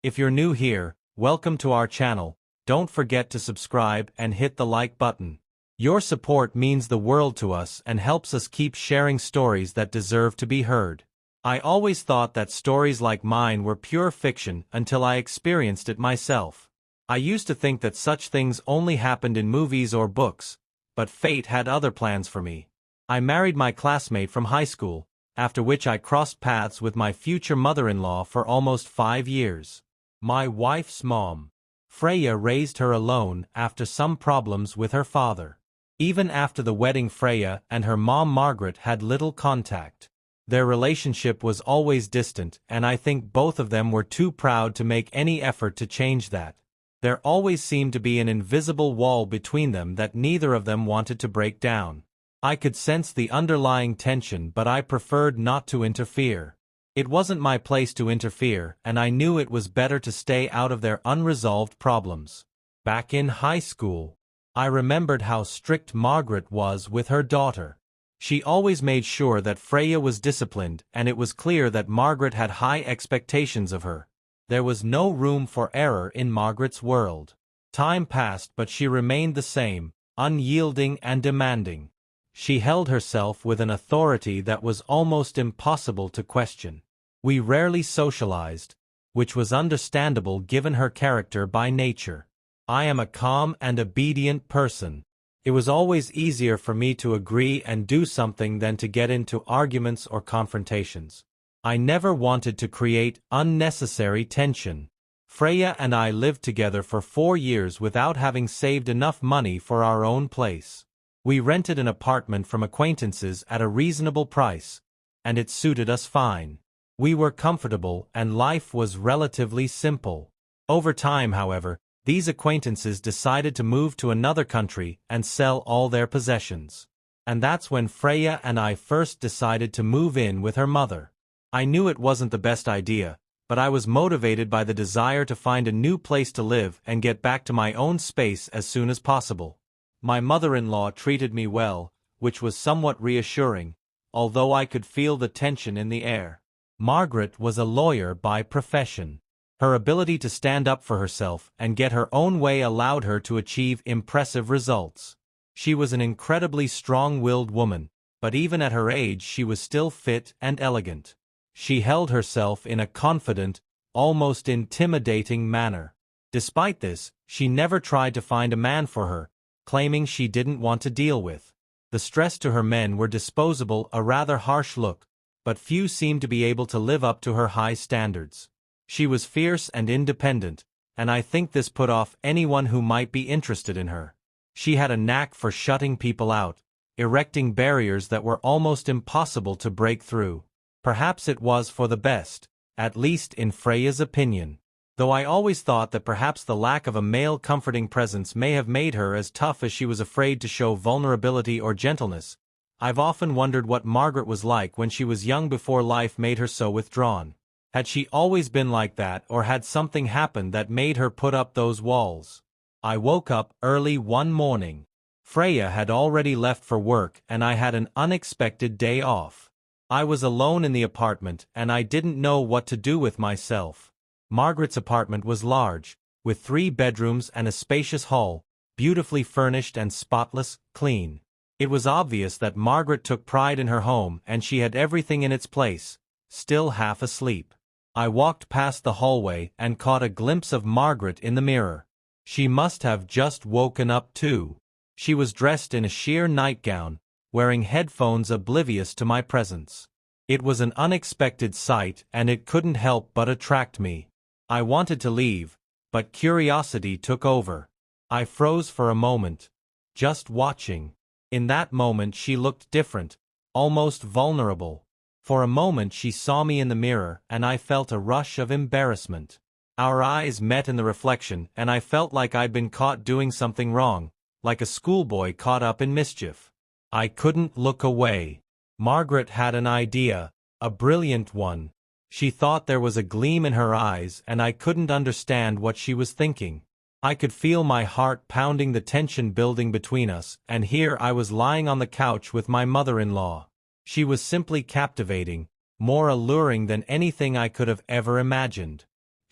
If you're new here, welcome to our channel. Don't forget to subscribe and hit the like button. Your support means the world to us and helps us keep sharing stories that deserve to be heard. I always thought that stories like mine were pure fiction until I experienced it myself. I used to think that such things only happened in movies or books, but fate had other plans for me. I married my classmate from high school, after which I crossed paths with my future mother-in-law for almost 5 years. My wife's mom, Freya, raised her alone after some problems with her father. Even after the wedding, Freya and her mom Margaret had little contact. Their relationship was always distant, and I think both of them were too proud to make any effort to change that. There always seemed to be an invisible wall between them that neither of them wanted to break down. I could sense the underlying tension, but I preferred not to interfere. It wasn't my place to interfere, and I knew it was better to stay out of their unresolved problems. Back in high school, I remembered how strict Margaret was with her daughter. She always made sure that Freya was disciplined, and it was clear that Margaret had high expectations of her. There was no room for error in Margaret's world. Time passed, but she remained the same, unyielding and demanding. She held herself with an authority that was almost impossible to question. We rarely socialized, which was understandable given her character by nature. I am a calm and obedient person. It was always easier for me to agree and do something than to get into arguments or confrontations. I never wanted to create unnecessary tension. Freya and I lived together for 4 years without having saved enough money for our own place. We rented an apartment from acquaintances at a reasonable price, and it suited us fine. We were comfortable and life was relatively simple. Over time, however, these acquaintances decided to move to another country and sell all their possessions. And that's when Freya and I first decided to move in with her mother. I knew it wasn't the best idea, but I was motivated by the desire to find a new place to live and get back to my own space as soon as possible. My mother-in-law treated me well, which was somewhat reassuring, although I could feel the tension in the air. Margaret was a lawyer by profession. Her ability to stand up for herself and get her own way allowed her to achieve impressive results. She was an incredibly strong-willed woman, but even at her age she was still fit and elegant. She held herself in a confident, almost intimidating manner. Despite this, she never tried to find a man for her, claiming she didn't want to deal with. The stress to her men were disposable, a rather harsh look, but few seemed to be able to live up to her high standards. She was fierce and independent, and I think this put off anyone who might be interested in her. She had a knack for shutting people out, erecting barriers that were almost impossible to break through. Perhaps it was for the best, at least in Freya's opinion. Though I always thought that perhaps the lack of a male comforting presence may have made her as tough as she was afraid to show vulnerability or gentleness, I've often wondered what Margaret was like when she was young before life made her so withdrawn. Had she always been like that, or had something happened that made her put up those walls? I woke up early one morning. Freya had already left for work and I had an unexpected day off. I was alone in the apartment and I didn't know what to do with myself. Margaret's apartment was large, with 3 bedrooms and a spacious hall, beautifully furnished and spotless, clean. It was obvious that Margaret took pride in her home and she had everything in its place, still half asleep. I walked past the hallway and caught a glimpse of Margaret in the mirror. She must have just woken up too. She was dressed in a sheer nightgown, wearing headphones, oblivious to my presence. It was an unexpected sight and it couldn't help but attract me. I wanted to leave, but curiosity took over. I froze for a moment, just watching. In that moment she looked different, almost vulnerable. For a moment she saw me in the mirror and I felt a rush of embarrassment. Our eyes met in the reflection and I felt like I'd been caught doing something wrong, like a schoolboy caught up in mischief. I couldn't look away. Margaret had an idea, a brilliant one. She thought there was a gleam in her eyes and I couldn't understand what she was thinking. I could feel my heart pounding, the tension building between us, and here I was lying on the couch with my mother-in-law. She was simply captivating, more alluring than anything I could have ever imagined.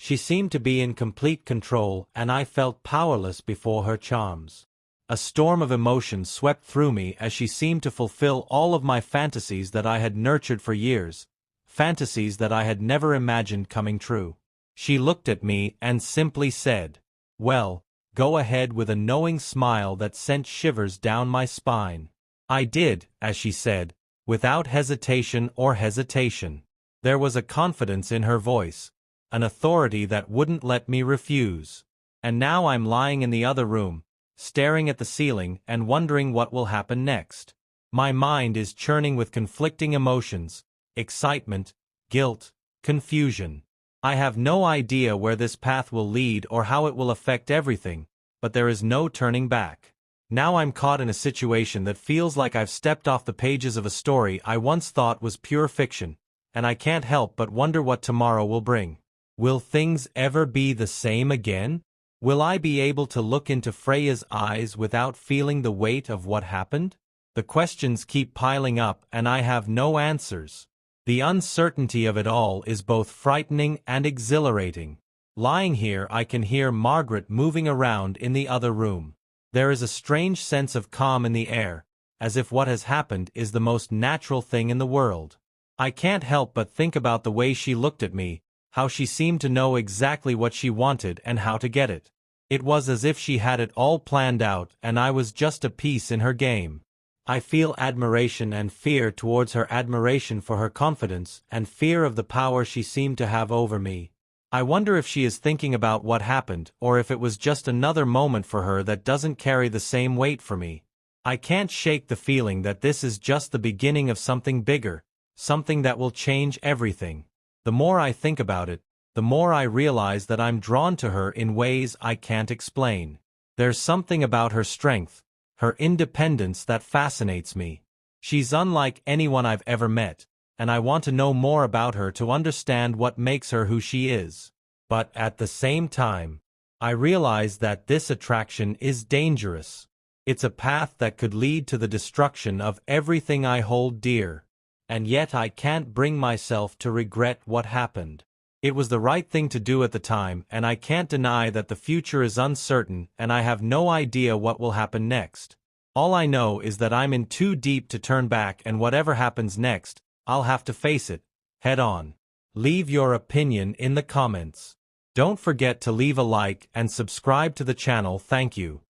She seemed to be in complete control, and I felt powerless before her charms. A storm of emotion swept through me as she seemed to fulfill all of my fantasies that I had nurtured for years, fantasies that I had never imagined coming true. She looked at me and simply said, "Well, go ahead," with a knowing smile that sent shivers down my spine. I did, as she said, without hesitation or hesitation. There was a confidence in her voice, an authority that wouldn't let me refuse. And now I'm lying in the other room, staring at the ceiling and wondering what will happen next. My mind is churning with conflicting emotions, excitement, guilt, confusion. I have no idea where this path will lead or how it will affect everything, but there is no turning back. Now I'm caught in a situation that feels like I've stepped off the pages of a story I once thought was pure fiction, and I can't help but wonder what tomorrow will bring. Will things ever be the same again? Will I be able to look into Freya's eyes without feeling the weight of what happened? The questions keep piling up and I have no answers. The uncertainty of it all is both frightening and exhilarating. Lying here, I can hear Margaret moving around in the other room. There is a strange sense of calm in the air, as if what has happened is the most natural thing in the world. I can't help but think about the way she looked at me, how she seemed to know exactly what she wanted and how to get it. It was as if she had it all planned out and I was just a piece in her game. I feel admiration and fear towards her, admiration for her confidence and fear of the power she seemed to have over me. I wonder if she is thinking about what happened or if it was just another moment for her that doesn't carry the same weight for me. I can't shake the feeling that this is just the beginning of something bigger, something that will change everything. The more I think about it, the more I realize that I'm drawn to her in ways I can't explain. There's something about her strength, her independence that fascinates me. She's unlike anyone I've ever met, and I want to know more about her to understand what makes her who she is. But at the same time, I realize that this attraction is dangerous. It's a path that could lead to the destruction of everything I hold dear. And yet I can't bring myself to regret what happened. It was the right thing to do at the time, and I can't deny that the future is uncertain and I have no idea what will happen next. All I know is that I'm in too deep to turn back, and whatever happens next, I'll have to face it, head on. Leave your opinion in the comments. Don't forget to leave a like and subscribe to the channel. Thank you.